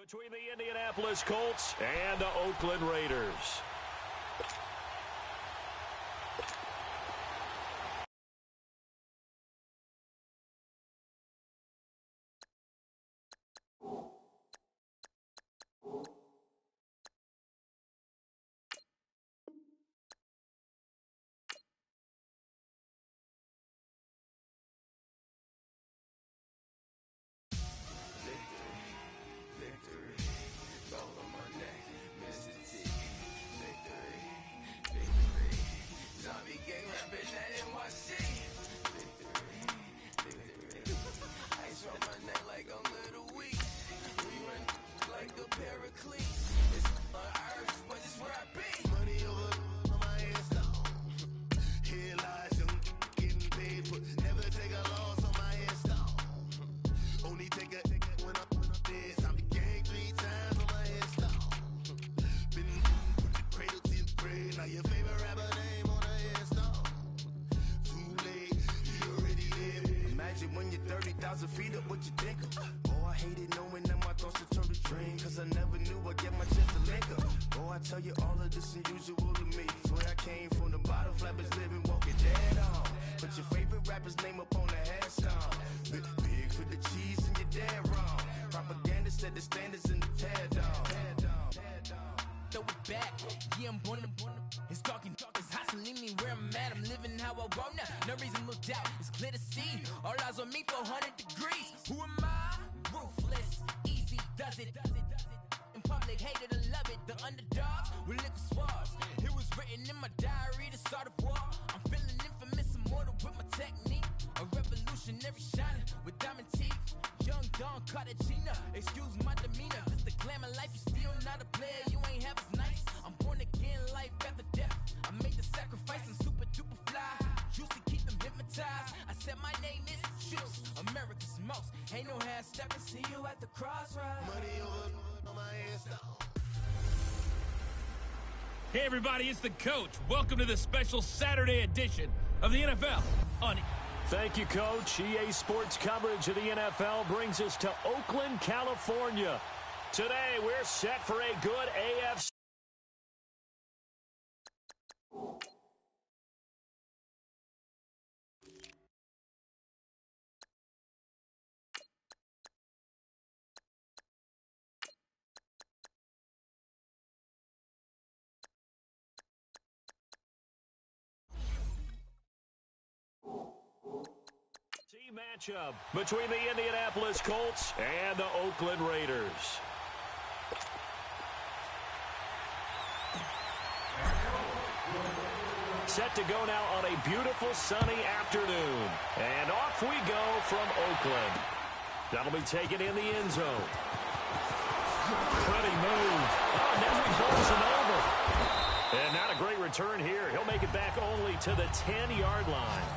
Between the Indianapolis Colts and the Oakland Raiders. Feet up, what you think of? Oh, I hated knowing that my thoughts would turn to dream, cause I never knew I'd get my chance to link up. Oh, I tell you all of this unusual to me. Swear I came from the bottom, flappers living, walking dead on. Put your favorite rapper's name up on the headstone. Big for the cheese and you're dead wrong. Propaganda set the standards in the tear down. Throw it back, yeah, I'm born to it's talking, it's hustling me where I'm at. I'm living how I want now. No reason to look doubt, it's clear to see. All eyes on me for 100 degrees. Who am I? Ruthless, easy, does it. In public, hated and love it. The underdogs with liquor swabs. It was written in my diary to start a war. I'm feeling infamous, immortal with my technique. A revolutionary shining with diamond teeth. Young Don Cartagena, excuse my demeanor. This the glamour life, you still not a player. You ain't half as nice. I'm born again, life after death. I made the sacrifice, I'm super duper fly. Used to keep them hypnotized. I said my name is Juice, America's most. Ain't no half stepping, see you at the crossroads. Money over on my headstone. Hey everybody, it's the Coach. Welcome to the special Saturday edition of the NFL on Thank you, Coach. EA Sports coverage of the NFL brings us to Oakland, California. Today, we're set for a good AFC. Matchup between the Indianapolis Colts and the Oakland Raiders. Set to go now on a beautiful sunny afternoon. And off we go from Oakland. That'll be taken in the end zone. Pretty move. Oh, now he bowls him over. And not a great return here. He'll make it back only to the 10-yard line.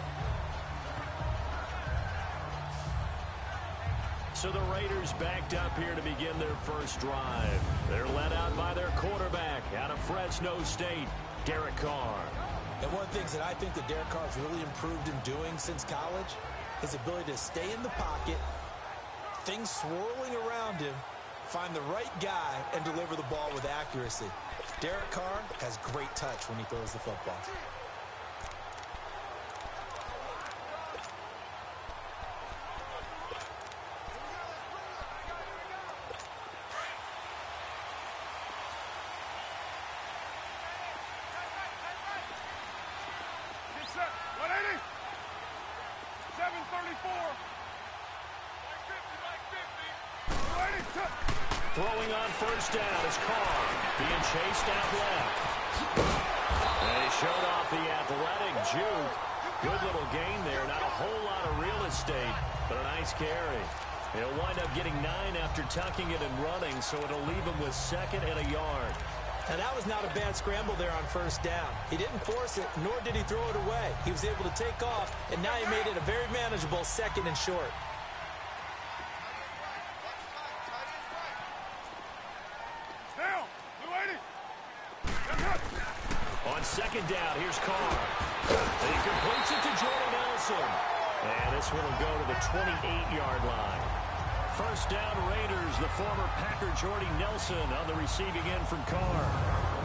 So the Raiders backed up here to begin their first drive. They're led out by their quarterback out of Fresno State, Derek Carr. And one of the things that I think that Derek Carr's really improved in doing since college, his ability to stay in the pocket, things swirling around him, find the right guy, and deliver the ball with accuracy. Derek Carr has great touch when he throws the football. Throwing on first down is Carr, being chased out left. And he showed off the athletic juke. Good little gain there. Not a whole lot of real estate, but a nice carry. He'll wind up getting 9 after tucking it and running, so it'll leave him with 2nd and a yard. And that was not a bad scramble there on first down. He didn't force it, nor did he throw it away. He was able to take off, and now he made it a very manageable 2nd and short. On 2nd down, here's Carr. He completes it to Jordan Nelson. And this one will go to the 28-yard line. First down Raiders. The former Packer Jordy Nelson on the receiving end from Carr.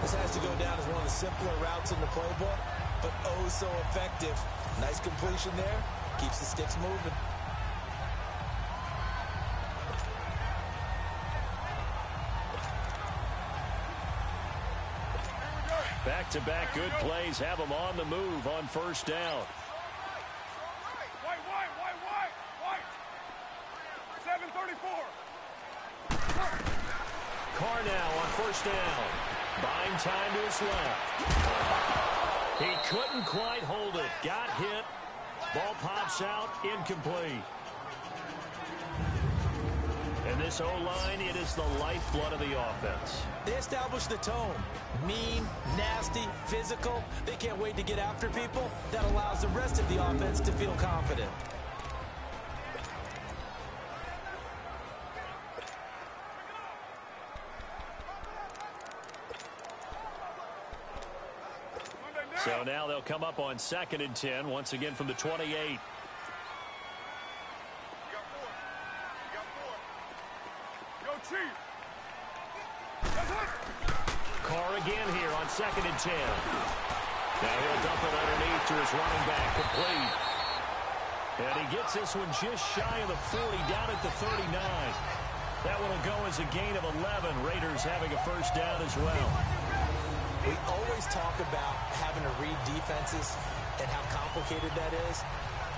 This has to go down as one of the simpler routes in the playbook, but oh so effective. Nice completion there. Keeps the sticks moving. Back-to-back good plays have them on the move on first down. White. 734. Carr now on first down. Buying time to his left. He couldn't quite hold it. Got hit. Ball pops out. Incomplete. And this O-line, it is the lifeblood of the offense. They establish the tone. Mean, nasty, physical. They can't wait to get after people. That allows the rest of the offense to feel confident. So now they'll come up on 2nd and 10, once again from the 28. Carr again here on 2nd and 10. Now he'll dump it underneath to his running back, complete. And he gets this one just shy of the 40, down at the 39. That one will go as a gain of 11. Raiders having a first down as well. We always talk about having to read defenses and how complicated that is.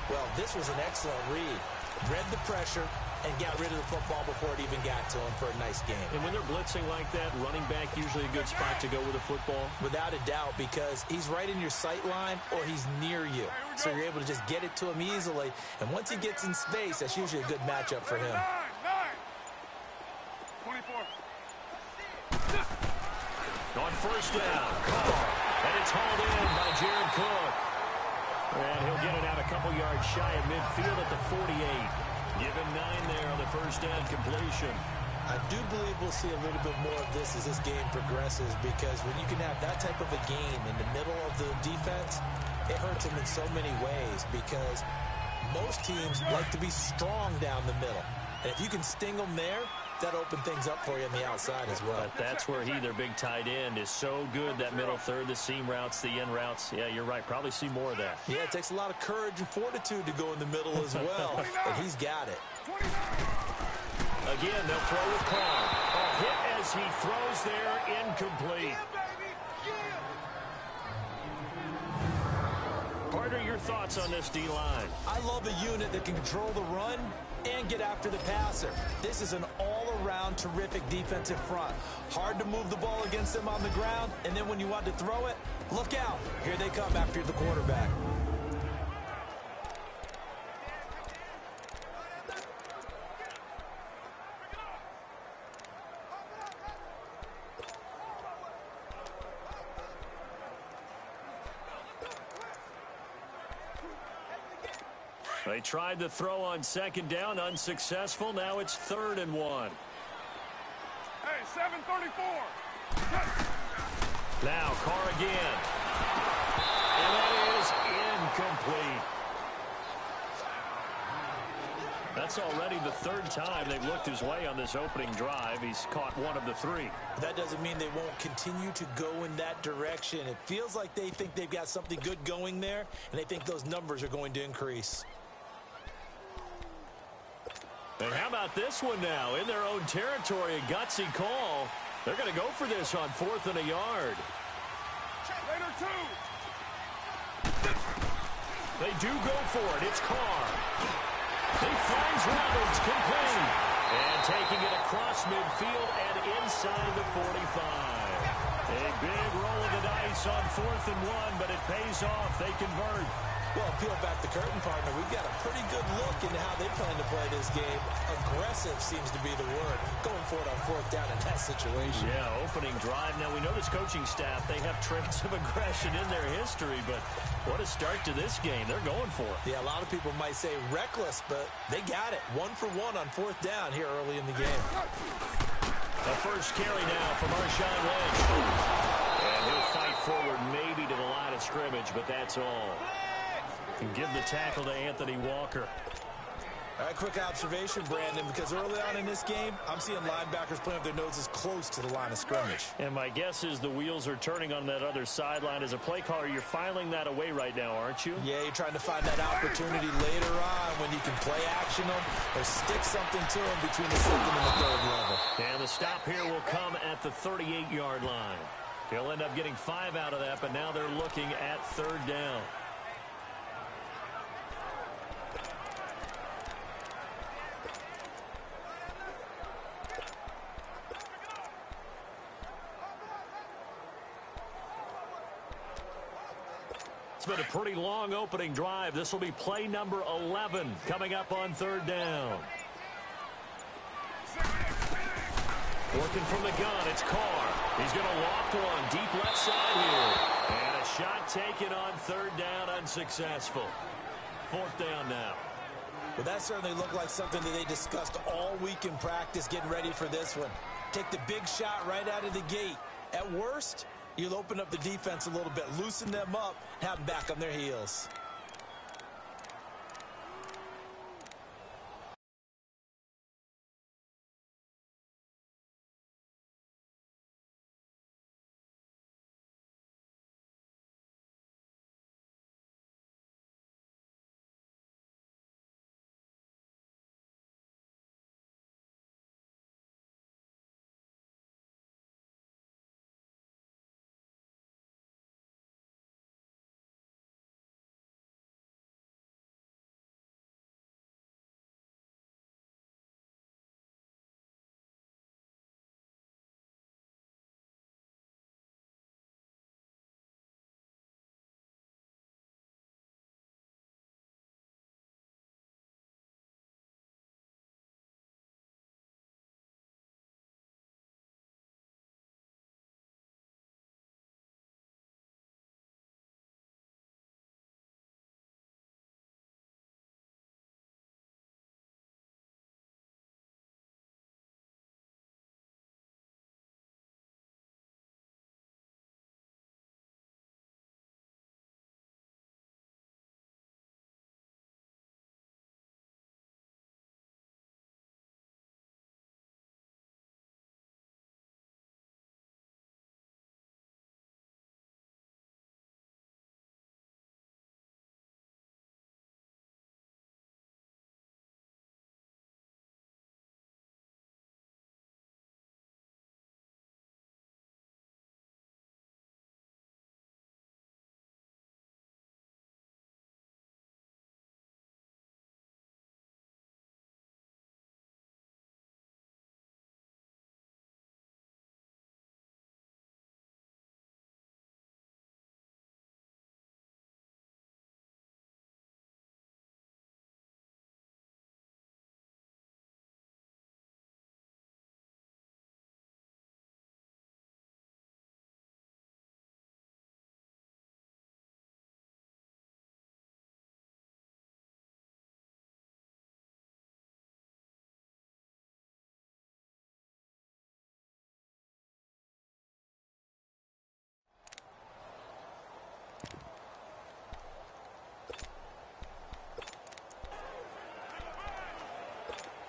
Well, this was an excellent read. Read the pressure and got rid of the football before it even got to him for a nice game. And when they're blitzing like that, running back usually a good spot to go with a football? Without a doubt, because he's right in your sight line or he's near you. So you're able to just get it to him easily. And once he gets in space, that's usually a good matchup for him. 24. On first down, Carr. And it's hauled in by Jared Cook. And he'll get it out a couple yards shy of midfield at the 48. Give him 9 there on the first down completion. I do believe we'll see a little bit more of this as this game progresses, because when you can have that type of a game in the middle of the defense, it hurts them in so many ways, because most teams like to be strong down the middle. And if you can sting them there, that opens things up for you on the outside as well. But that's where their big tight end, is so good, that middle third, the seam routes, the in routes. Yeah, you're right. Probably see more of that. Yeah, it takes a lot of courage and fortitude to go in the middle as well. And he's got it. Again, they'll throw with Carr. A hit as he throws there, incomplete. Partner, your thoughts on this D-line? I love a unit that can control the run and get after the passer. This is an all-around terrific defensive front. Hard to move the ball against them on the ground, and then when you want to throw it, look out. Here they come after the quarterback. They tried to throw on second down, unsuccessful. Now it's 3rd and 1. Hey, 734. Now Carr again. And that is incomplete. That's already the 3rd time they've looked his way on this opening drive. He's caught 1 of the 3. That doesn't mean they won't continue to go in that direction. It feels like they think they've got something good going there, and they think those numbers are going to increase. And how about this one now? In their own territory, a gutsy call. They're going to go for this on 4th and a yard. Later 2. They do go for it. It's Carr. He finds Roberts, complete. And taking it across midfield and inside the 45. A big roll of the dice on 4th and 1, but it pays off. They convert. Well, peel back the curtain, partner. We've got a pretty good look into how they plan to play this game. Aggressive seems to be the word. Going for it on 4th down in that situation. Yeah, opening drive. Now, we know this coaching staff, they have traits of aggression in their history, but what a start to this game. They're going for it. Yeah, a lot of people might say reckless, but they got it. 1 for 1 on 4th down here early in the game. The first carry now from Marshawn Lynch. And he'll fight forward maybe to the line of scrimmage, but that's all. And give the tackle to Anthony Walker. All right, quick observation, Brandon, because early on in this game, I'm seeing linebackers playing with their noses close to the line of scrimmage. And my guess is the wheels are turning on that other sideline. As a play caller, you're filing that away right now, aren't you? Yeah, you're trying to find that opportunity later on when you can play action them or stick something to them between the second and the third level. And the stop here will come at the 38-yard line. They'll end up getting 5 out of that, but now they're looking at third down. It's been a pretty long opening drive. This will be play number 11 coming up on third down. Working from the gun, it's Carr. He's going to loft one deep left side here. And a shot taken on third down, unsuccessful. Fourth down now. Well, that certainly looked like something that they discussed all week in practice, getting ready for this one. Take the big shot right out of the gate. At worst, you'll open up the defense a little bit, loosen them up, have them back on their heels.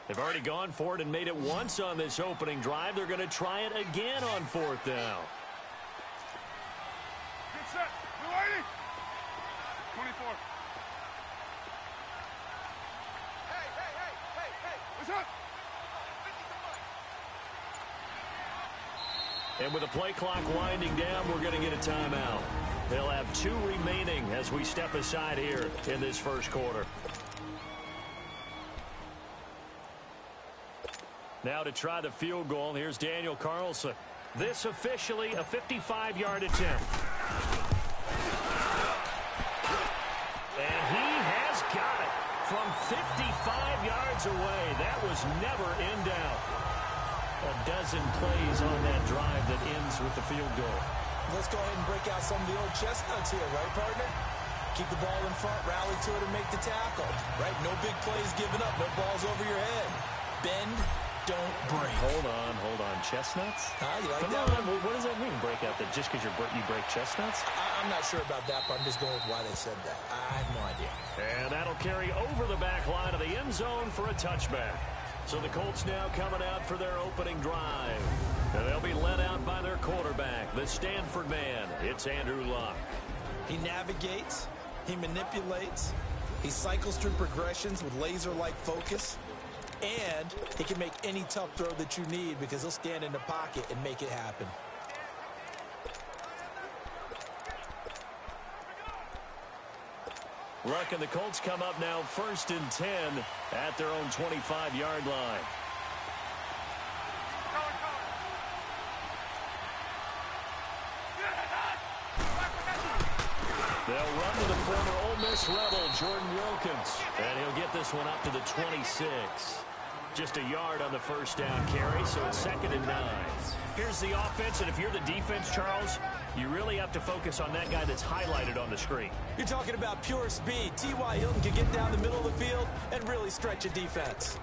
They've already gone for it and made it once on this opening drive. They're going to try it again on fourth down. Get set. New 80. 24. Hey. What's up? And with the play clock winding down, we're going to get a timeout. They'll have 2 remaining as we step aside here in this first quarter. Now to try the field goal, here's Daniel Carlson. This officially a 55-yard attempt. And he has got it from 55 yards away. That was never in doubt. A dozen plays on that drive that ends with the field goal. Let's go ahead and break out some of the old chestnuts here, right, partner? Keep the ball in front, rally to it, and make the tackle. Right? No big plays given up, no balls over your head. Bend, don't break. Hold on. Chestnuts? You like Come that on, one? what does that mean, break out? That just because you break chestnuts? I'm not sure about that, but I'm just going with why they said that. I have no idea. And that'll they'll carry over the back line of the end zone for a touchback. So the Colts now coming out for their opening drive. And they'll be led out by their quarterback, the Stanford man. It's Andrew Luck. He navigates, he manipulates, he cycles through progressions with laser-like focus, and he can make any tough throw that you need because he'll stand in the pocket and make it happen. Luck and the Colts come up now 1st and 10 at their own 25-yard line. They'll run to the former Ole Miss Rebel, Jordan Wilkins. And he'll get this one up to the 26. Just a yard on the first down carry, so it's 2nd and 9. Here's the offense, and if you're the defense, Charles, you really have to focus on that guy that's highlighted on the screen. You're talking about pure speed. T.Y. Hilton can get down the middle of the field and really stretch a defense.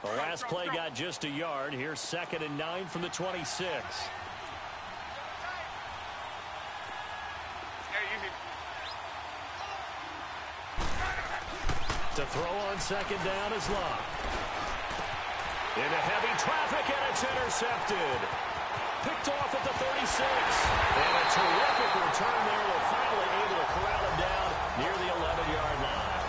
The last play got just a yard. Here's 2nd and 9 from the 26. To throw on 2nd down is Luck. Into heavy traffic, and it's intercepted. Picked off at the 36. And a terrific return there. They're finally able to corral him down near the 11-yard line.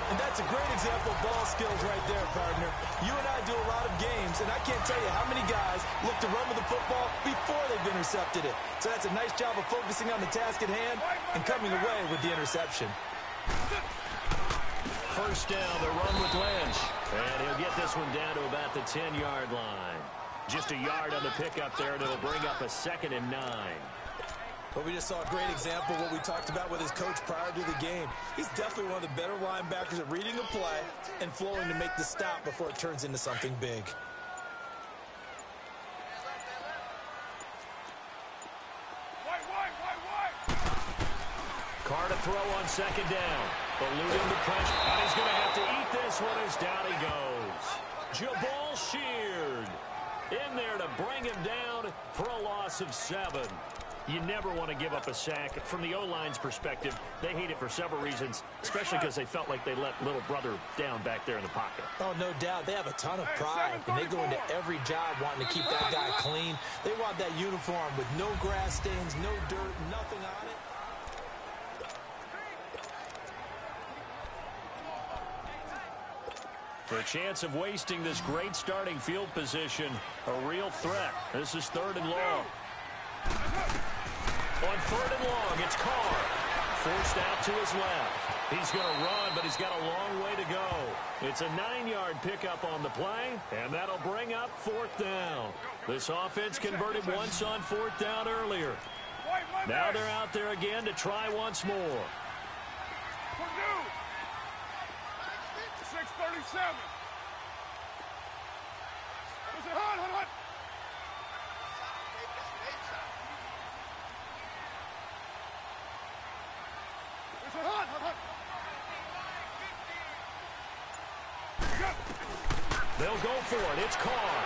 And that's a great example of ball skills right there, partner. You and I do a lot of games, and I can't tell you how many guys look to run with the football before they've intercepted it. So that's a nice job of focusing on the task at hand and coming away with the interception. First down, the run with Lynch. And he'll get this one down to about the 10-yard line. Just a yard on the pickup there, and it'll bring up a 2nd and 9. But we just saw a great example of what we talked about with his coach prior to the game. He's definitely one of the better linebackers at reading a play and flowing to make the stop before it turns into something big. Carr to throw on 2nd down. Eluding the pressure. And he's going to have to eat this one as down he goes. Jabal Sheard in there to bring him down for a loss of 7. You never want to give up a sack. From the O-line's perspective, they hate it for several reasons, especially because they felt like they let little brother down back there in the pocket. Oh, no doubt. They have a ton of pride, and they go into every job wanting to keep that guy clean. They want that uniform with no grass stains, no dirt, nothing on it. For a chance of wasting this great starting field position, a real threat. This is 3rd and long. On 3rd and long, it's Carr. Forced out to his left. He's going to run, but he's got a long way to go. It's a 9-yard pickup on the play, and that'll bring up 4th down. This offense converted once on 4th down earlier. Now they're out there again to try once more. 6:37. Hot. They'll go for it. It's Carr.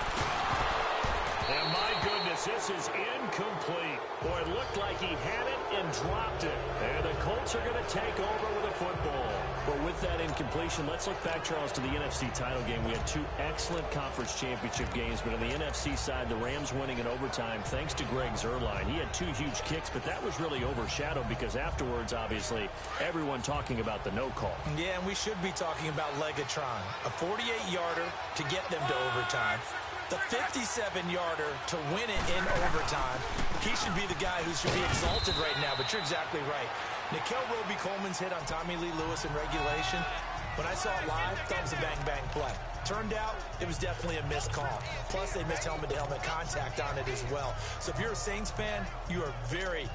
And my goodness, this is incomplete. Boy, it looked like he had it and dropped it. And the Colts are going to take over with a football. But with that incompletion, let's look back, Charles, to the NFC title game. We had 2 excellent conference championship games, but on the NFC side, the Rams winning in overtime thanks to Greg Zuerlein. He had 2 huge kicks, but that was really overshadowed because afterwards, obviously, everyone talking about the no call. Yeah, and we should be talking about Legatron. A 48-yarder to get them to overtime. The 57-yarder to win it in overtime. He should be the guy who should be exalted right now, but you're exactly right. Nikel Roby-Coleman's hit on Tommy Lee Lewis in regulation. When I saw it live, I thought it was a bang-bang play. Turned out, it was definitely a missed call. Plus, they missed helmet-to-helmet contact on it as well. So if you're a Saints fan, you are very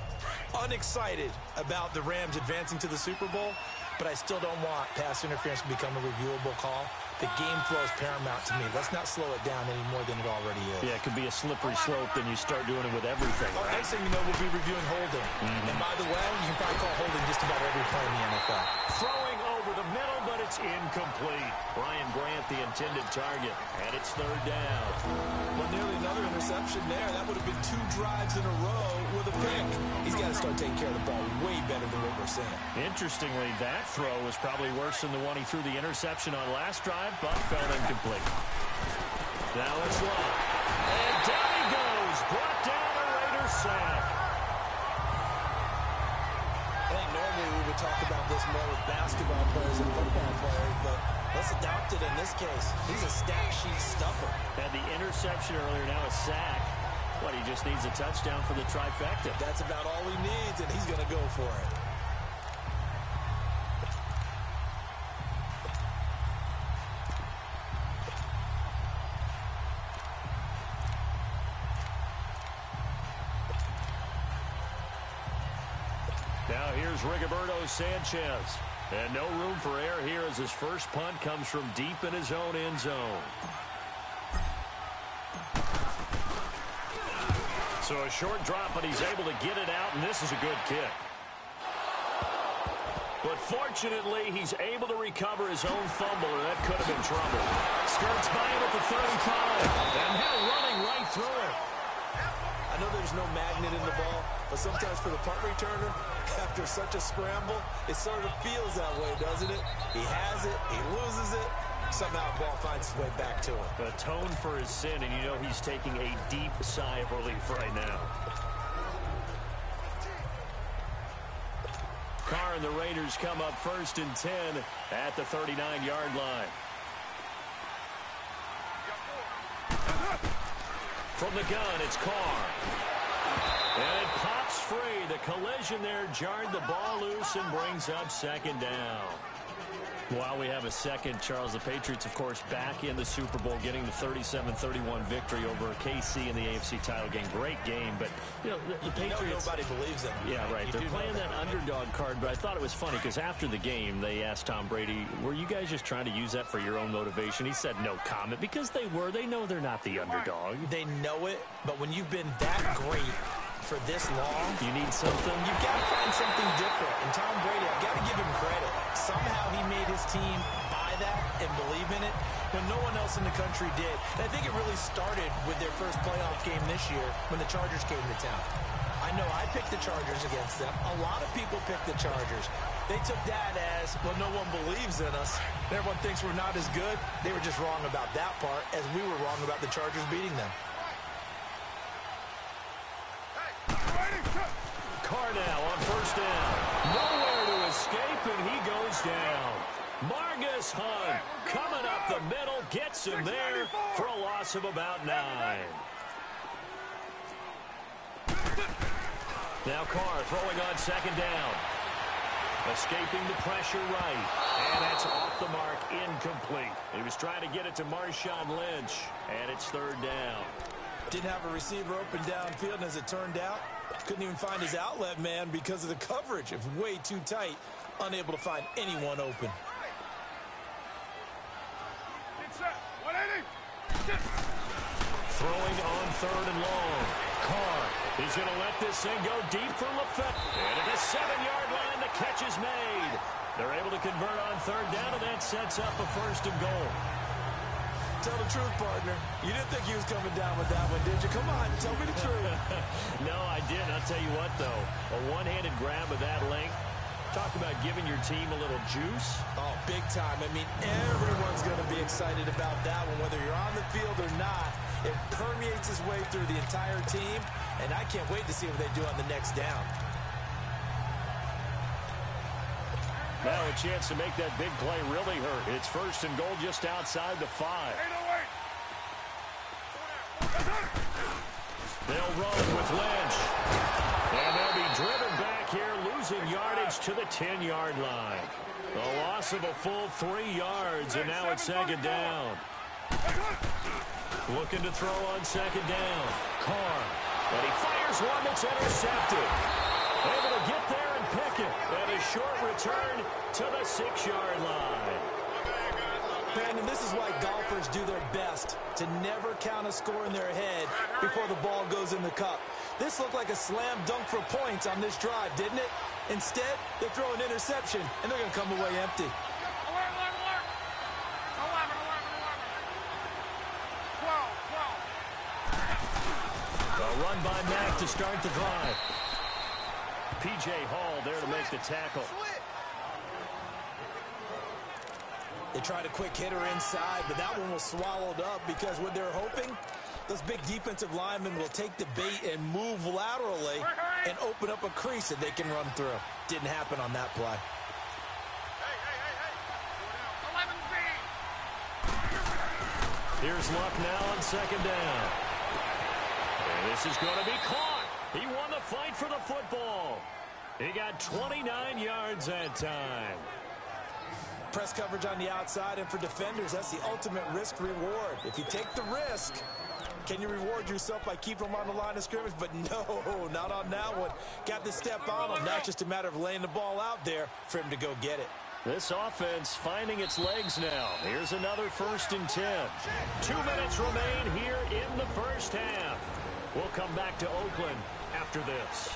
unexcited about the Rams advancing to the Super Bowl, but I still don't want pass interference to become a reviewable call. The game flow is paramount to me. Let's not slow it down any more than it already is. Yeah, it could be a slippery slope, then you start doing it with everything. Oh, next thing you know, we'll be reviewing holding. And by the way, you can probably call holding just about every play in the NFL. Throwing over over the middle, but it's incomplete. Brian Grant, the intended target, and it's third down. Well, nearly another interception there. That would have been 2 drives in a row with a pick. He's got to start taking care of the ball way better than what we're saying. Interestingly, that throw was probably worse than the one he threw the interception on last drive, but fell incomplete. Now it's Love. And down he goes. Brought down a Raiders sack. I think normally we would talk about this more with basketball players and football players, but let's adopt it in this case. He's a stat sheet stuffer. Had the interception earlier, now a sack. What, he just needs a touchdown for the trifecta. That's about all he needs, and he's going to go for it. Now here's Rigoberto Sanchez. And no room for error here as his first punt comes from deep in his own end zone. So a short drop, but he's able to get it out, and this is a good kick. But fortunately, he's able to recover his own fumble, or that could have been trouble. Skirts by him at the 35, and now running right through it. I know there's no magnet in the ball, but sometimes for the punt returner, after such a scramble, it sort of feels that way, doesn't it? He has it, he loses it, somehow the ball finds its way back to him. Atone for his sin, and you know he's taking a deep sigh of relief right now. Carr and the Raiders come up 1st and 10 at the 39-yard line. From the gun, it's Carr. And it pops free. The collision there jarred the ball loose and brings up 2nd down. While we have a second, Charles, the Patriots, of course, back in the Super Bowl, getting the 37-31 victory over KC in the AFC title game. Great game, but, you know, the Patriots... nobody believes in them. Yeah, right. They're playing that underdog card, but I thought it was funny because after the game, they asked Tom Brady, were you guys just trying to use that for your own motivation? He said no comment because they were. They know they're not the underdog. They know it, but when you've been that great for this long, you need something. You've got to find something different. And Tom Brady, I've got to give him credit. Somehow he made his team buy that and believe in it when no one else in the country did. And I think it really started with their first playoff game this year when the Chargers came to town. I know I picked the Chargers against them. A lot of people picked the Chargers. They took that as, well, no one believes in us. Everyone thinks we're not as good. They were just wrong about that part, as we were wrong about the Chargers beating them. Carr now on 1st down. Nowhere to escape, and he goes down. Margus Hunt coming up the middle, gets him there for a loss of about 9. Now Carr throwing on 2nd down. Escaping the pressure right. And that's off the mark, incomplete. He was trying to get it to Marshawn Lynch, and it's 3rd down. Didn't have a receiver open downfield, and as it turned out, couldn't even find his outlet man because of the coverage. It was way too tight, unable to find anyone open. Throwing on 3rd and long. Carr, he's going to let this thing go deep for LaFleur. And at the 7-yard line, the catch is made. They're able to convert on 3rd down, and that sets up a 1st and goal. Tell the truth, partner. You didn't think he was coming down with that one, did you? Come on, tell me the truth. No, I didn't. I'll tell you what, though. A one-handed grab of that length. Talk about giving your team a little juice. Oh, big time. I mean, everyone's going to be excited about that one, whether you're on the field or not. It permeates its way through the entire team, and I can't wait to see what they do on the next down. Now a chance to make that big play really hurt. It's 1st and goal just outside the 5. They'll run with Lynch. And they'll be driven back here, losing yardage to the 10-yard line. A loss of a full 3 yards, and now it's 2nd down. Looking to throw on 2nd down. Carr. And he fires one that's intercepted. Able to get there and pick it. And a short return to the 6-yard line. Brandon, this is why golfers do their best to never count a score in their head before the ball goes in the cup. This looked like a slam dunk for points on this drive, didn't it? Instead, they throw an interception, and they're going to come away empty. to start the drive. P.J. Hall there to make the tackle. They tried a quick hitter inside, but that one was swallowed up because what they're hoping, those big defensive linemen will take the bait and move laterally and open up a crease that they can run through. Didn't happen on that play. Here's Luck now on second down. And this is going to be caught. He won the fight for the football. He got 29 yards that time. Press coverage on the outside, and for defenders, that's the ultimate risk-reward. If you take the risk, can you reward yourself by keeping them on the line of scrimmage? But no, not on that one. Got to step on him. Now it's just a matter of laying the ball out there for him to go get it. This offense finding its legs now. Here's another 1st and 10. 2 minutes remain here in the first half. We'll come back to Oakland after this.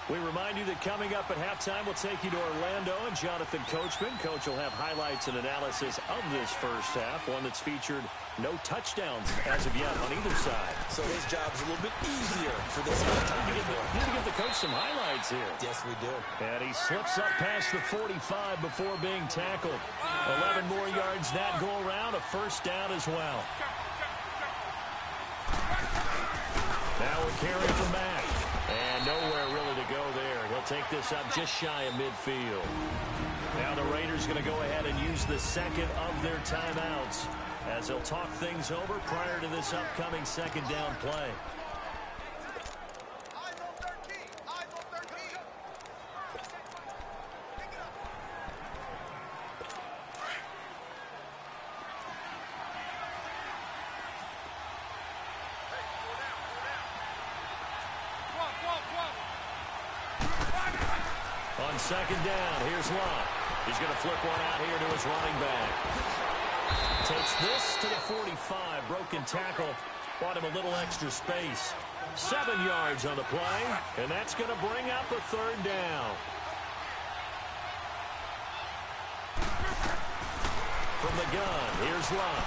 We remind you that coming up at halftime, we'll take you to Orlando and Jonathan Coachman. Coach will have highlights and analysis of this first half, one that's featured no touchdowns as of yet on either side. So his job's a little bit easier for this halftime. You need to give the coach some highlights here. Yes, we do. And he slips up past the 45 before being tackled. 11 more yards that go around, a first down as well. Now we're carrying from Mack. And nowhere really to go there. He'll take this up just shy of midfield. Now the Raiders going to go ahead and use the second of their timeouts as they'll talk things over prior to this upcoming second down play. On second down, here's Luck. He's going to flip one out here to his running back. Takes this to the 45. Broken tackle. Bought him a little extra space. 7 yards on the play, and that's going to bring up a third down. From the gun, here's Luck.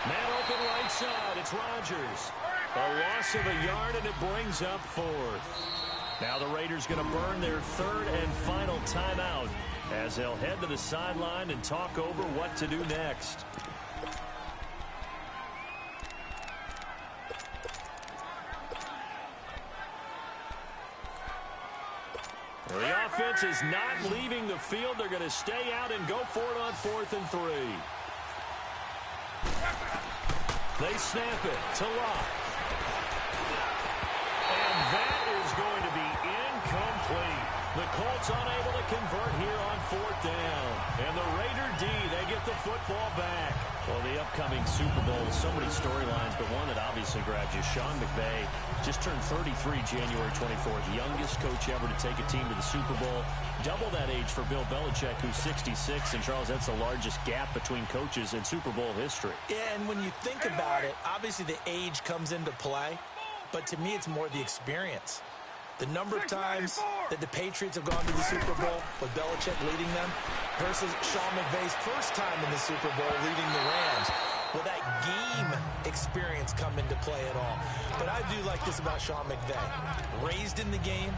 Man open right side, it's Rodgers. A loss of a yard, and it brings up 4th. Now the Raiders going to burn their third and final timeout as they'll head to the sideline and talk over what to do next. The offense is not leaving the field. They're going to stay out and go for it on 4th and 3. They snap it to Luck. And that is going to be incomplete. The Colts unable to convert here on 4th down. And the Raider D, they get the football back. Well, the upcoming Super Bowl, so many storylines, but one that obviously grabs you. Sean McVay just turned 33 January 24th. Youngest coach ever to take a team to the Super Bowl. Double that age for Bill Belichick, who's 66. And, Charles, that's the largest gap between coaches in Super Bowl history. Yeah, and when you think about it, obviously the age comes into play. But to me, it's more the experience. The number of times that the Patriots have gone to the Super Bowl with Belichick leading them versus Sean McVay's first time in the Super Bowl leading the Rams. Will that game experience come into play at all? But I do like this about Sean McVay. Raised in the game,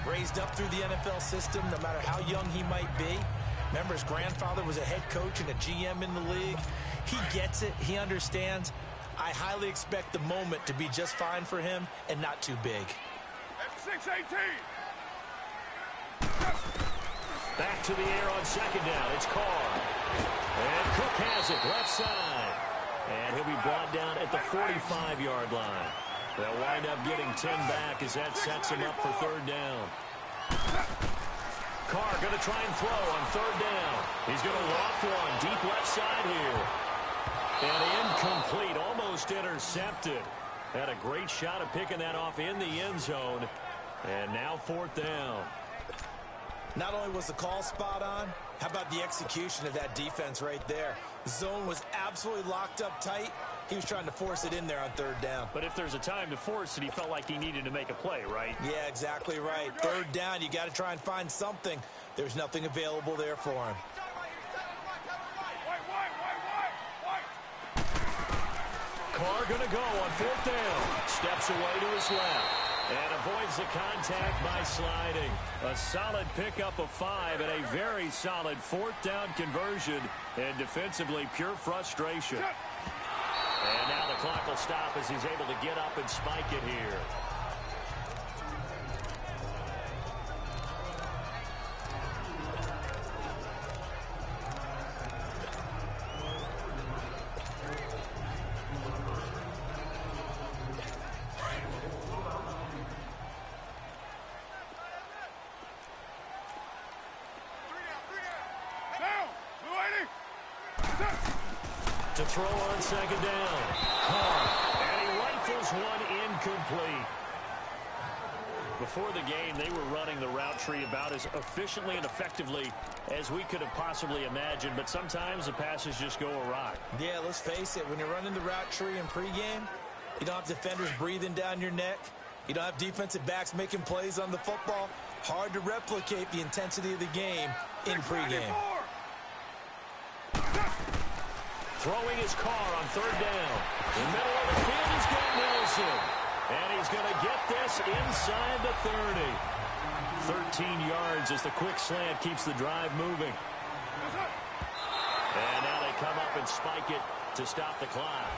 raised up through the NFL system, no matter how young he might be. Remember, his grandfather was a head coach and a GM in the league. He gets it. He understands. I highly expect the moment to be just fine for him and not too big. 6-18. Back to the air on second down. It's Carr. And Cook has it left side. And he'll be brought down at the 45-yard line. They'll wind up getting 10 back as that sets him up for third down. Carr going to try and throw on third down. He's going to loft one deep left side here. And incomplete, almost intercepted. Had a great shot at picking that off in the end zone. And now 4th down. Not only was the call spot on, how about the execution of that defense right there? The zone was absolutely locked up tight. He was trying to force it in there on third down. But if there's a time to force it, he felt like he needed to make a play, right? Yeah, exactly right. Third down, you got to try and find something. There's nothing available there for him. Carr going to go on 4th down. Steps away to his left and avoids the contact by sliding. A solid pickup of 5 and a very solid 4th down conversion. And defensively, pure frustration. And now the clock will stop as he's able to get up and spike it here. To throw on 2nd down. Carr, and he rifles one incomplete. Before the game, they were running the route tree about as efficiently and effectively as we could have possibly imagined, but sometimes the passes just go awry. Yeah, let's face it, when you're running the route tree in pregame, you don't have defenders breathing down your neck. You don't have defensive backs making plays on the football. Hard to replicate the intensity of the game in pregame. Throwing his Carr on 3rd down. In the middle of the field, he's got Nelson. And he's going to get this inside the 30. 13 yards as the quick slant keeps the drive moving. And now they come up and spike it to stop the clock.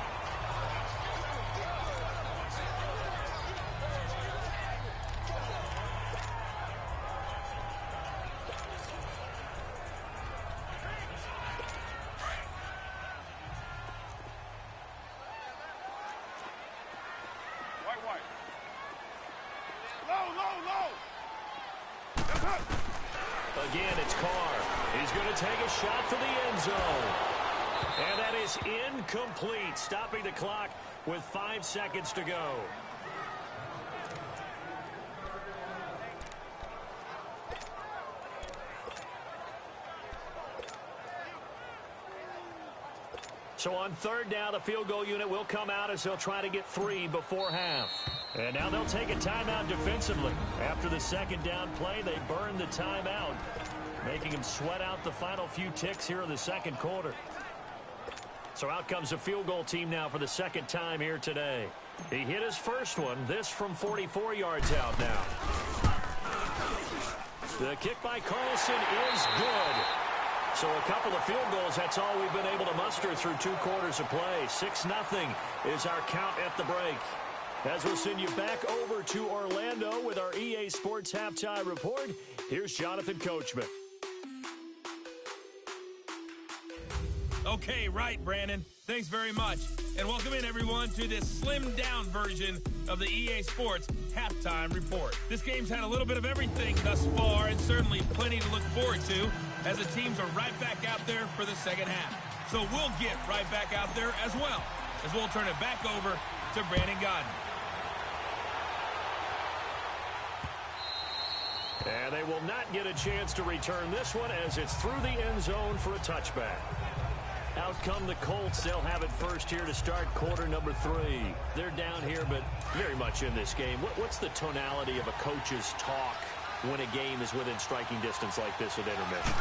Again, it's Carr. He's going to take a shot for the end zone. And that is incomplete, stopping the clock with 5 seconds to go. So on 3rd down, the field goal unit will come out as they'll try to get 3 before half. And now they'll take a timeout defensively. After the 2nd down play, they burn the timeout, making them sweat out the final few ticks here in the 2nd quarter. So out comes the field goal team now for the 2nd time here today. He hit his first one, this from 44 yards out now. The kick by Carlson is good. So a couple of field goals, that's all we've been able to muster through 2 quarters of play. 6-0 is our count at the break. As we'll send you back over to Orlando with our EA Sports Halftime Report, here's Jonathan Coachman. Okay, right, Brandon. Thanks very much. And welcome in, everyone, to this slimmed-down version of the EA Sports Halftime Report. This game's had a little bit of everything thus far, and certainly plenty to look forward to, as the teams are right back out there for the second half. So we'll get right back out there as well, as we'll turn it back over to Brandon Godden. And they will not get a chance to return this one as it's through the end zone for a touchback. Out come the Colts. They'll have it first here to start quarter number 3. They're down here, but very much in this game. What's the tonality of a coach's talk when a game is within striking distance like this at intermission?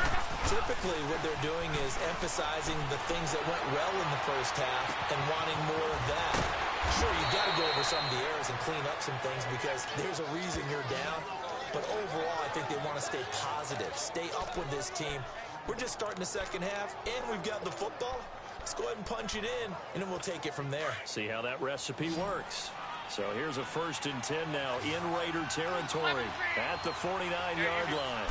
Typically, what they're doing is emphasizing the things that went well in the first half and wanting more of that. Sure, you got to go over some of the errors and clean up some things because there's a reason you're down. But overall, I think they want to stay positive, stay up with this team. We're just starting the second half, and we've got the football. Let's go ahead and punch it in, and then we'll take it from there. See how that recipe works. So here's a 1st and 10 now in Raider territory at the 49-yard line.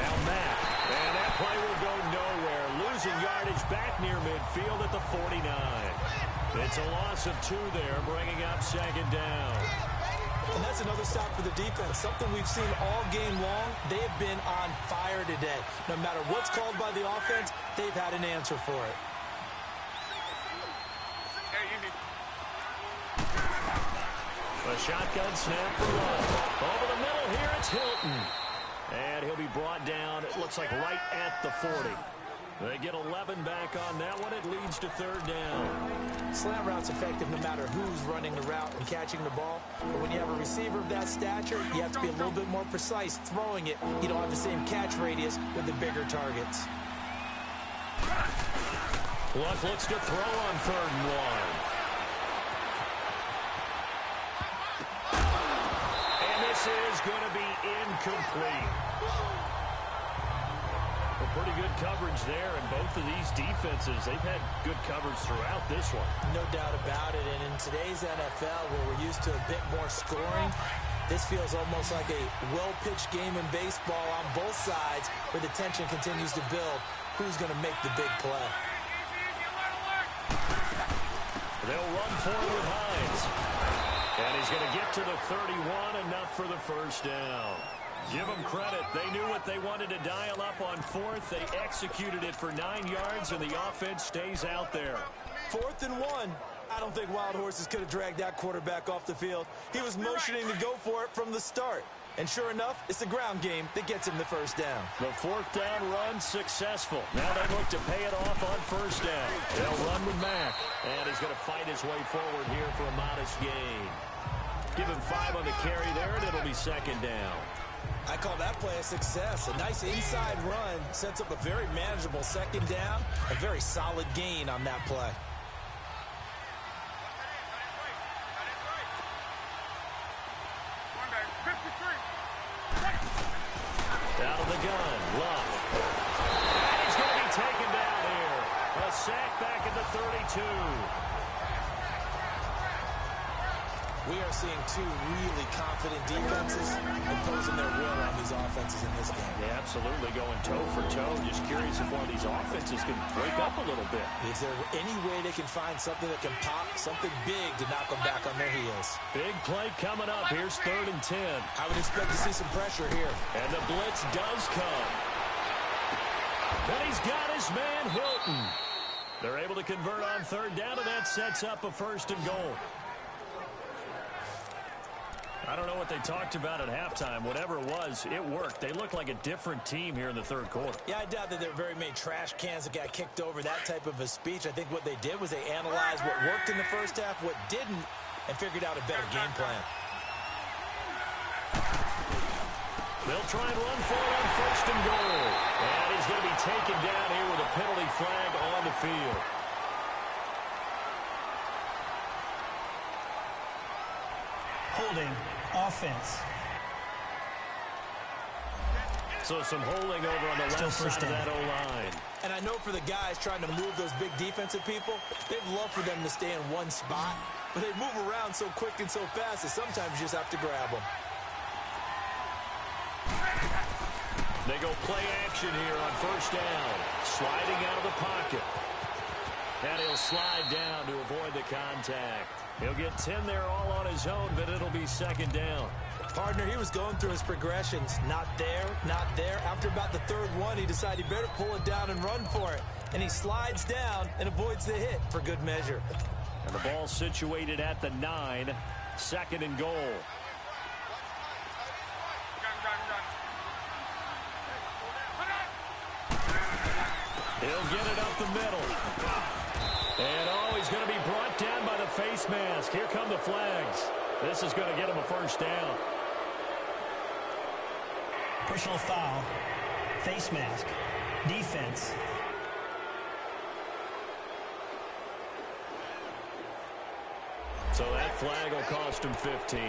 Now Matt, and that play will go nowhere. Losing yardage back near midfield at the 49. It's a loss of 2 there, bringing up 2nd down. And that's another stop for the defense, something we've seen all game long. They have been on fire today. No matter what's called by the offense, they've had an answer for it. A shotgun snap for Love. Over the middle here, it's Hilton. And he'll be brought down, it looks like right at the 40. They get 11 back on that one. It leads to 3rd down. Slant route's effective no matter who's running the route and catching the ball. But when you have a receiver of that stature, you have to be a little bit more precise throwing it. You don't have the same catch radius with the bigger targets. Luck looks to throw on 3rd and 1. And this is going to be incomplete. Well, pretty good coverage there, and both of these defenses, they've had good coverage throughout this one. No doubt about it, and in today's NFL, where we're used to a bit more scoring, this feels almost like a well-pitched game in baseball on both sides where the tension continues to build. Who's going to make the big play? They'll run for it with Hines. And he's going to get to the 31, enough for the first down. Give them credit. They knew what they wanted to dial up on 4th. They executed it for 9 yards, and the offense stays out there. 4th and 1. I don't think Wild Horses could have dragged that quarterback off the field. He was motioning to go for it from the start. And sure enough, it's the ground game that gets him the first down. The 4th down run successful. Now they look to pay it off on 1st down. They'll run with Mack. And he's going to fight his way forward here for a modest gain. Give him 5 on the carry there, and it'll be 2nd down. I call that play a success. A nice inside run sets up a very manageable 2nd down. A very solid gain on that play. Out of the gun, Luck. And he's going to be taken down here. A sack back at the 32. We are seeing 2 really confident defenses imposing their will on these offenses in this game. Yeah, absolutely, going toe for toe. Just curious if one of these offenses can wake up a little bit. Is there any way they can find something that can pop, something big to knock them back on their heels? Big play coming up. Here's 3rd and 10. I would expect to see some pressure here. And the blitz does come. But he's got his man Hilton. They're able to convert on 3rd down, and that sets up a 1st and goal. I don't know what they talked about at halftime. Whatever it was, it worked. They look like a different team here in the 3rd quarter. Yeah, I doubt that there are very many trash cans that got kicked over, that type of a speech. I think what they did was they analyzed what worked in the 1st half, what didn't, and figured out a better game plan. They'll try and run for it on 1st and goal. And he's going to be taken down here with a penalty flag on the field. Holding. Offense. So some holding over on the left side of that O-line. And I know for the guys trying to move those big defensive people, they'd love for them to stay in one spot, but they move around so quick and so fast that sometimes you just have to grab them. They go play action here on 1st down. Sliding out of the pocket. And he'll slide down to avoid the contact. He'll get 10 there all on his own, but it'll be 2nd down. Partner, he was going through his progressions. Not there, not there. After about the 3rd one, he decided he better pull it down and run for it. And he slides down and avoids the hit for good measure. And the ball situated at the 9. 2nd and goal. He'll get it up the middle. And he's going to be brought down by the face mask. Here come the flags. This is going to get him a 1st down. Personal foul. Face mask. Defense. So that flag will cost him 15.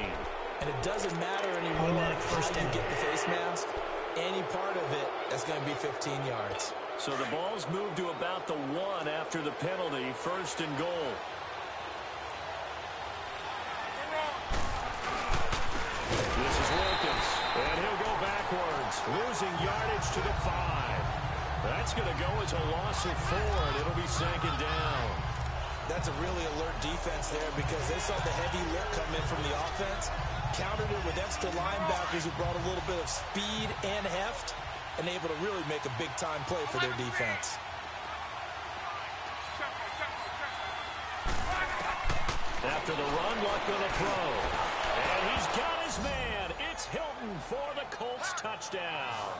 And it doesn't matter anymore how you get the face mask. Any part of it, that's going to be 15 yards. So the ball's moved to about the 1 after the penalty. 1st and goal. This is Wilkins. And he'll go backwards. Losing yardage to the 5. That's going to go as a loss of 4, and it'll be 2nd down. That's a really alert defense there because they saw the heavy lift come in from the offense, countered it with extra linebackers who brought a little bit of speed and heft, and able to really make a big-time play for their defense. After the run, Luck with a throw. And he's got his man. It's Hilton for the Colts touchdown.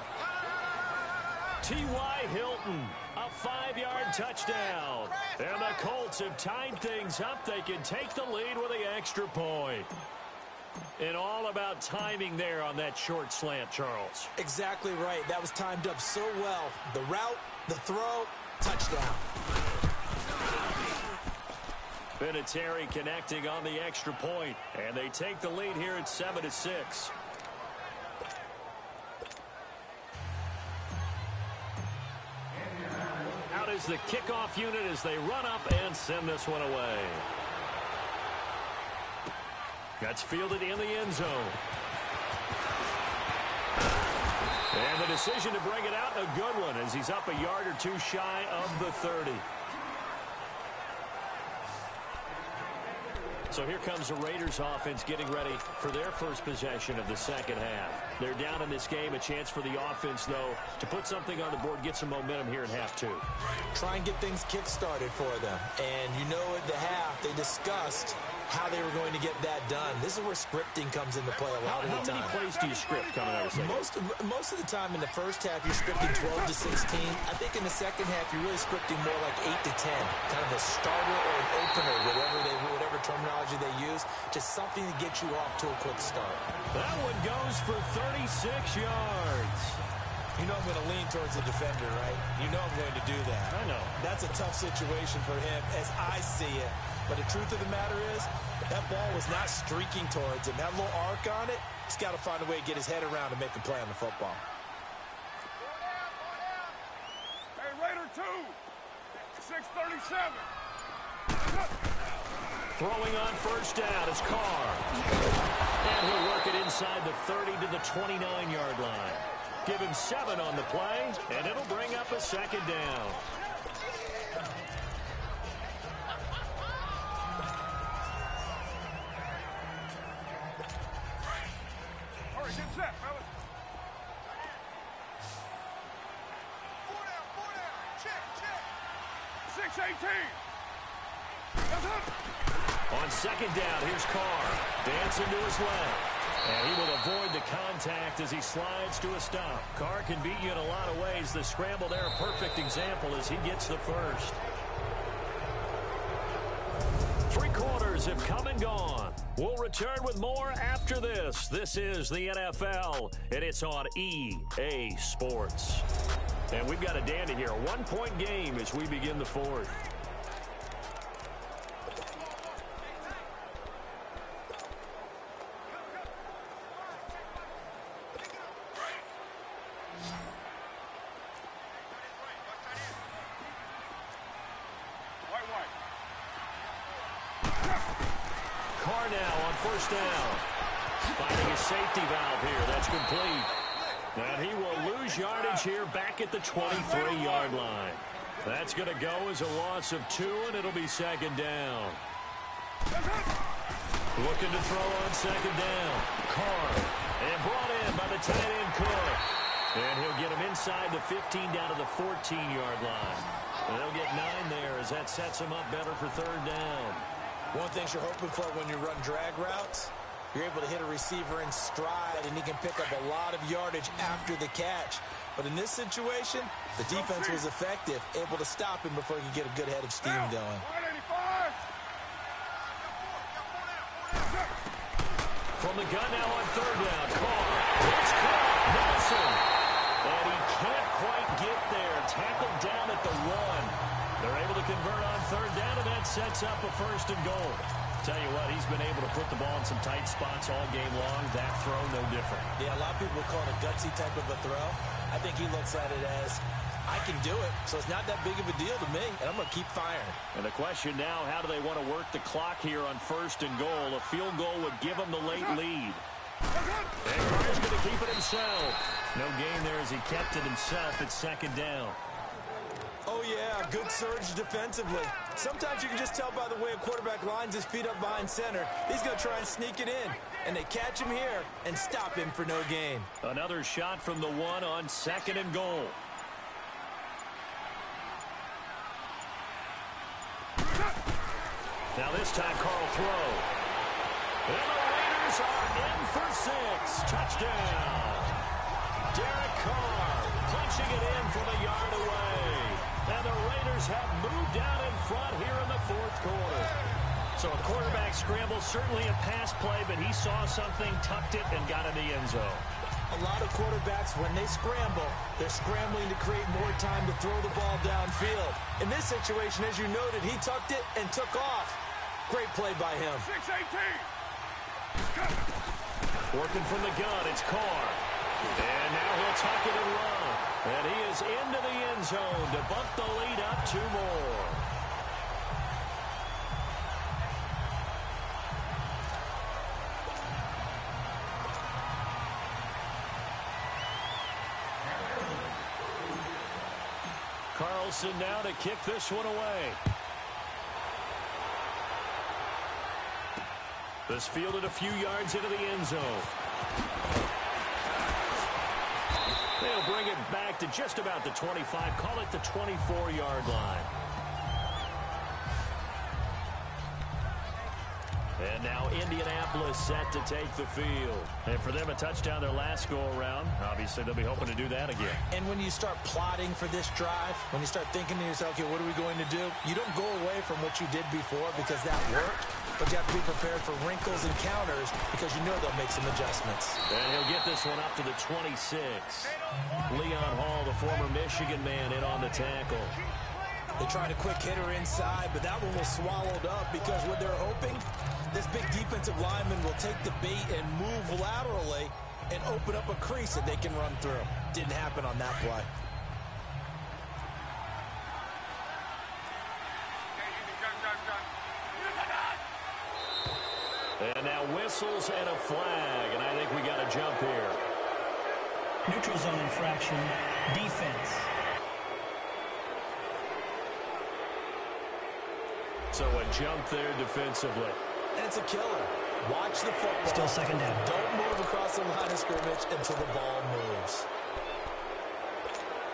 T.Y. Hilton, a 5-yard touchdown. And the Colts have tied things up. They can take the lead with the extra point. And all about timing there on that short slant, Charles. Exactly right. That was timed up so well. The route, the throw, touchdown. Vinatieri connecting on the extra point, and they take the lead here at 7-6. Out is the kickoff unit as they run up and send this one away. That's fielded in the end zone. And the decision to bring it out, a good one, as he's up a yard or two shy of the 30. So here comes the Raiders offense getting ready for their first possession of the second half. They're down in this game. A chance for the offense, though, to put something on the board, get some momentum here in half two. Try and get things kick-started for them. And you know at the half, they discussed how they were going to get that done. This is where scripting comes into play a lot of the time. How many plays do you script coming out of the second? Most of the time in the first half, you're scripting 12 to 16. I think in the second half, you're really scripting more like 8 to 10. Kind of a starter or an opener, whatever terminology they use. Just something to get you off to a quick start. That one goes for 36 yards. You know I'm going to lean towards the defender, right? You know I'm going to do that. I know. That's a tough situation for him as I see it. But the truth of the matter is, that ball was not streaking towards him. That little arc on it, he's got to find a way to get his head around and make a play on the football. Hey, Raider 2, 6:37. Throwing on first down is Carr. And he'll work it inside the 30 to the 29-yard line. Give him 7 on the play, and it'll bring up a second down. All right, get set, fellas. 6:18. On second down, here's Carr. Dancing to his left. And he will avoid the contact as he slides to a stop. Carr can beat you in a lot of ways. The scramble there, a perfect example as he gets the first. 3 quarters have come and gone. We'll return with more after this. This is the NFL, and it's on EA Sports. And we've got a dandy here. A 1-point game as we begin the fourth. Carr now on first down. Finding a safety valve here. That's complete. And he will lose yardage here back at the 23-yard line. That's going to go as a loss of 2, and it'll be second down. Looking to throw on second down. Carr. And brought in by the tight end Cook. And he'll get him inside the 15 down to the 14-yard line. And they'll get 9 there as that sets him up better for third down. One thing you're hoping for when you run drag routes, you're able to hit a receiver in stride, and he can pick up a lot of yardage after the catch. But in this situation, the defense was effective, able to stop him before he could get a good head of steam going. 185. From the gun now on third down. Carr. It's Carr. Nelson. And he can't quite get there. Tackled down at the 1. They're able to convert on third down, and that sets up a first and goal. Tell you what, he's been able to put the ball in some tight spots all game long. That throw, no different. Yeah, a lot of people call it a gutsy type of a throw. I think he looks at it as, I can do it, so it's not that big of a deal to me, and I'm going to keep firing. And the question now, how do they want to work the clock here on first and goal? A field goal would give them the late lead. And Carr's going to keep it himself. No gain there as he kept it himself at second down. Oh, yeah, good surge defensively. Sometimes you can just tell by the way a quarterback lines his feet up behind center. He's going to try and sneak it in, and they catch him here and stop him for no gain. Another shot from the 1 on second and goal. Now this time, Carl throw. And the Raiders are in for 6. Touchdown. Derek Carr punching it in from a yard away. And the Raiders have moved out in front here in the fourth quarter. So a quarterback scramble, certainly a pass play, but he saw something, tucked it, and got in the end zone. A lot of quarterbacks, when they scramble, they're scrambling to create more time to throw the ball downfield. In this situation, as you noted, he tucked it and took off. Great play by him. 6-18. Working from the gun, it's Carr. And now he'll tuck it and run. And he is into the end zone to bump the lead up 2 more. Carlson now to kick this one away. This fielded a few yards into the end zone. They'll bring it back to just about the 25. Call it the 24-yard line. And now Indianapolis set to take the field. And for them, a touchdown their last go-around. Obviously, they'll be hoping to do that again. And when you start plotting for this drive, when you start thinking to yourself, okay, what are we going to do? You don't go away from what you did before because that worked. But you have to be prepared for wrinkles and counters because you know they'll make some adjustments. And he'll get this one up to the 26. Leon Hall, the former Michigan man, in on the tackle. They tried a quick hitter inside, but that one was swallowed up because what they're hoping, this big defensive lineman will take the bait and move laterally and open up a crease that they can run through. Didn't happen on that play. And now whistles and a flag, and I think we got a jump here. Neutral zone infraction, defense. So a jump there defensively. And it's a killer. Watch the football. Still second down. Don't move across the line of scrimmage until the ball moves.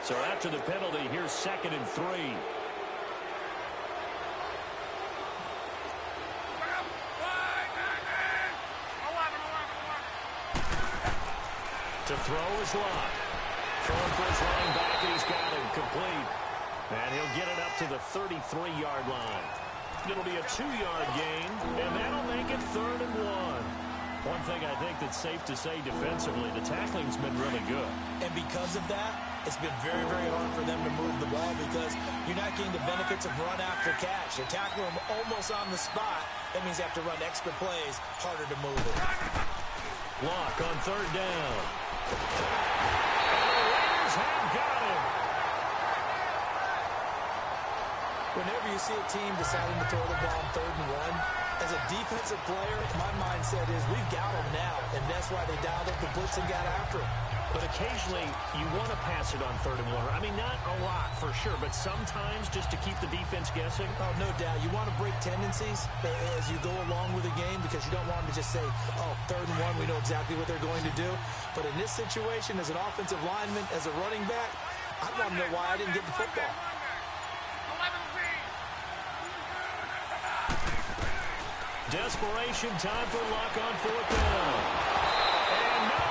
So after the penalty, here's 2nd and 3. To throw is Locke. Throwing for his running back, and he's got him complete. And he'll get it up to the 33-yard line. It'll be a 2-yard gain, and that'll make it 3rd and 1. One thing I think that's safe to say defensively, the tackling's been really good. And because of that, it's been very, very hard for them to move the ball because you're not getting the benefits of run after catch. You're tackling them almost on the spot. That means you have to run extra plays, harder to move it. Locke on 3rd down. And the Raiders have got him. Whenever you see a team deciding to throw the ball on 3rd and 1, as a defensive player, my mindset is we've got them now, and that's why they dialed up the blitz and got after him. But occasionally, you want to pass it on 3rd and 1. I mean, not a lot for sure, but sometimes just to keep the defense guessing. Oh, no doubt. You want to break tendencies as you go along with the game because you don't want them to just say, oh, 3rd and 1, we know exactly what they're going to do. But in this situation, as an offensive lineman, as a running back, I want to know why I didn't get the football. Desperation time for Locke on 4th down. And no,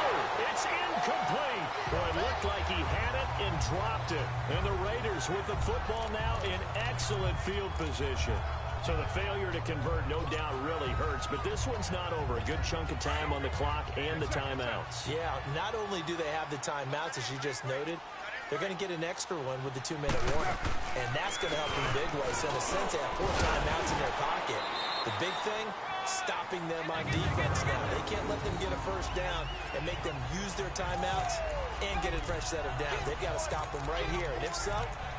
it's incomplete. Boy, it looked like he had it and dropped it. And the Raiders with the football now in excellent field position. So the failure to convert no doubt really hurts, but this one's not over. A good chunk of time on the clock and the timeouts. Yeah, not only do they have the timeouts, as you just noted, they're going to get an extra one with the 2-minute warning. And that's going to help in big ways. So in a sense, they have 4 timeouts in their pocket. The big thing, stopping them on defense now. They can't let them get a first down and make them use their timeouts and get a fresh set of downs. They've got to stop them right here. And if so,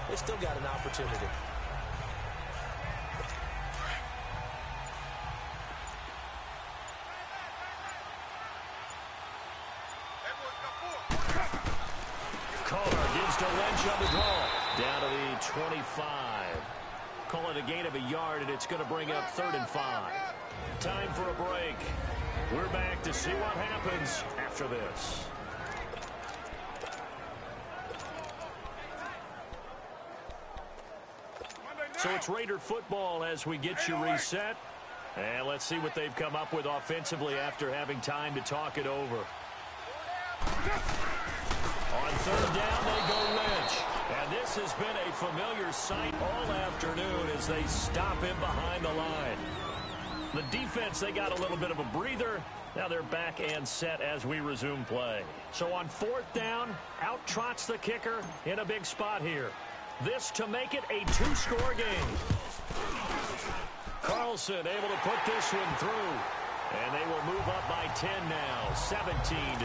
they've still got an opportunity. Carr gives to Lynch on the draw. Down to the 25. Call it a gain of a yard, and it's going to bring up 3rd and 5. Time for a break. We're back to see what happens after this. So it's Raider football as we get you reset. And let's see what they've come up with offensively after having time to talk it over. On 3rd down, they go Lynch. And this has been a familiar sight all afternoon as they stop him behind the line. The defense, they got a little bit of a breather. Now they're back and set as we resume play. So on 4th down, out trots the kicker in a big spot here. This to make it a 2-score game. Carl Wilson able to put this one through. And they will move up by 10 now, 17-7.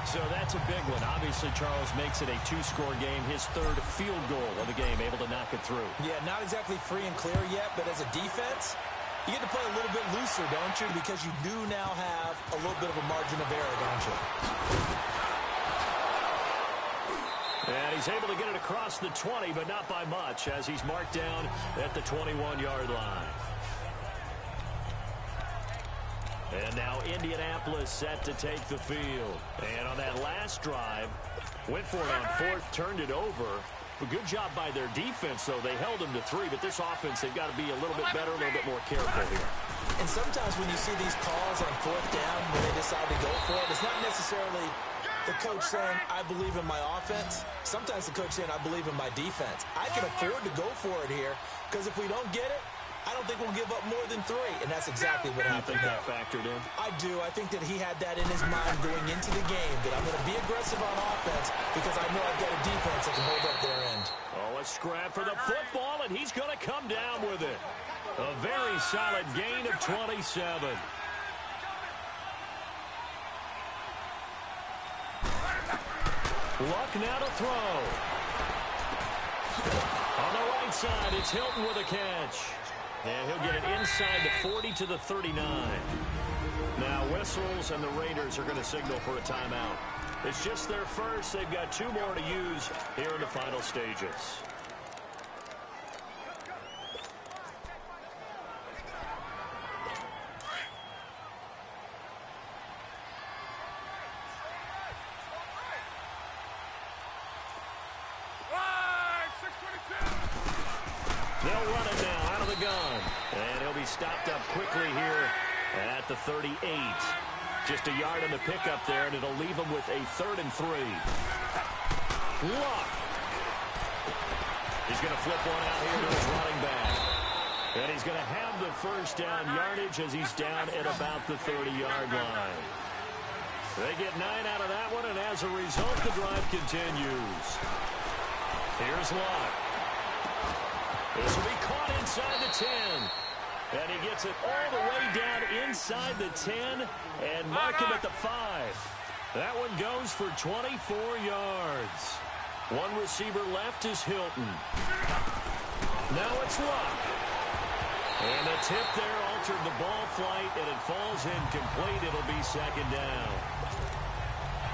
So that's a big one. Obviously, Charles makes it a two-score game. His third field goal of the game, able to knock it through. Yeah, not exactly free and clear yet, but as a defense, you get to play a little bit looser, don't you? Because you do now have a little bit of a margin of error, don't you? And he's able to get it across the 20, but not by much, as he's marked down at the 21-yard line. And now Indianapolis set to take the field. And on that last drive, went for it on fourth, turned it over. A good job by their defense, though. They held them to 3, but this offense, they've got to be a little bit better, a little bit more careful here. And sometimes when you see these calls on fourth down, when they decide to go for it, it's not necessarily the coach saying, I believe in my offense. Sometimes the coach saying, I believe in my defense. I can afford to go for it here, because if we don't get it, I don't think we'll give up more than 3, and that's exactly what happened. You think that factored in? I do. I think that he had that in his mind going into the game, that I'm going to be aggressive on offense because I know I've got a defense that can hold up their end. Oh, a scrap for the football, and he's going to come down with it. A very solid gain of 27. Luck now to throw. On the right side, it's Hilton with a catch. And he'll get it inside the 40 to the 39. Now whistles and the Raiders are going to signal for a timeout. It's just their first. They've got 2 more to use here in the final stages. They'll run it now out of the gun. And he'll be stopped up quickly here at the 38. Just a yard on the pickup there, and it'll leave him with a 3rd and 3. Luck. He's going to flip one out here to his running back. And he's going to have the first down yardage as he's down at about the 30-yard line. They get 9 out of that one, and as a result, the drive continues. Here's Luck. This will be caught inside the 10. And he gets it all the way down inside the 10 and mark him at the 5. That one goes for 24 yards. One receiver left is Hilton. Now it's Luck. And the tip there altered the ball flight, and it falls incomplete. It'll be 2nd down.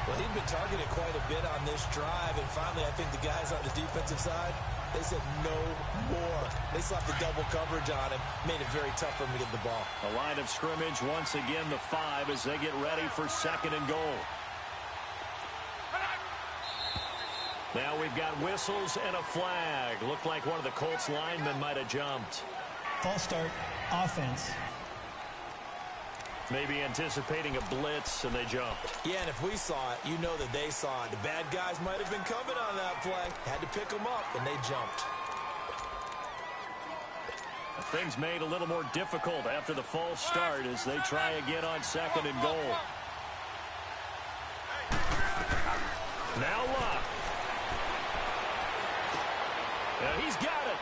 Well, he'd been targeted quite a bit on this drive, and finally I think the guys on the defensive side, they said no more. They slapped the double coverage on him, made it very tough for him to get the ball. A line of scrimmage, once again the 5 as they get ready for 2nd and goal. Now we've got whistles and a flag. Looked like one of the Colts linemen might have jumped. False start, offense. Maybe anticipating a blitz, and they jumped. Yeah, and if we saw it, you know that they saw it. The bad guys might have been coming on that play. Had to pick them up, and they jumped. Things made a little more difficult after the false start as they try again on 2nd and goal. Now Luck. And he's got it.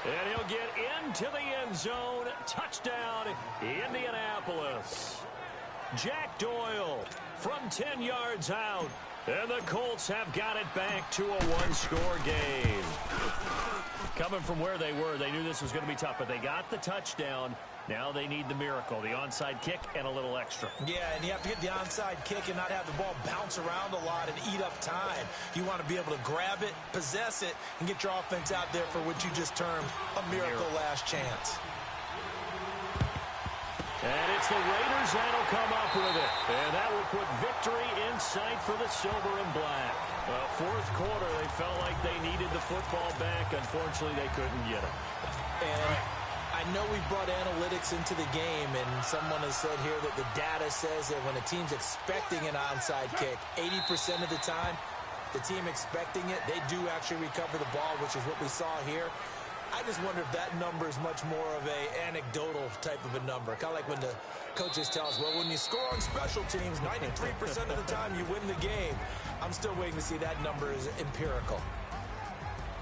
And he'll get into the end zone. Touchdown, Indianapolis. Jack Doyle from 10 yards out. And the Colts have got it back to a 1-score game. Coming from where they were, they knew this was going to be tough, but they got the touchdown. Now they need the miracle, the onside kick and a little extra. Yeah, and you have to get the onside kick and not have the ball bounce around a lot and eat up time. You want to be able to grab it, possess it, and get your offense out there for what you just termed a miracle last chance. And it's the Raiders that'll come up with it. And that will put victory in sight for the silver and black. Fourth quarter, they felt like they needed the football back. Unfortunately, they couldn't get it. And I know we brought analytics into the game, and someone has said here that the data says that when a team's expecting an onside kick, 80% of the time, the team expecting it, they do actually recover the ball, which is what we saw here. I just wonder if that number is much more of a anecdotal type of a number. Kind of like when the coaches tell us, well, when you score on special teams, 93% of the time you win the game. I'm still waiting to see that number is empirical.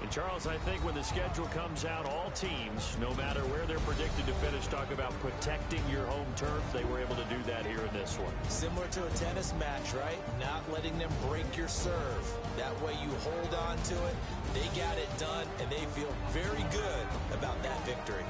And, Charles, I think when the schedule comes out, all teams, no matter where they're predicted to finish, talk about protecting your home turf. They were able to do that here in this one. Similar to a tennis match, right? Not letting them break your serve. That way you hold on to it. They got it done, and they feel very good about that victory.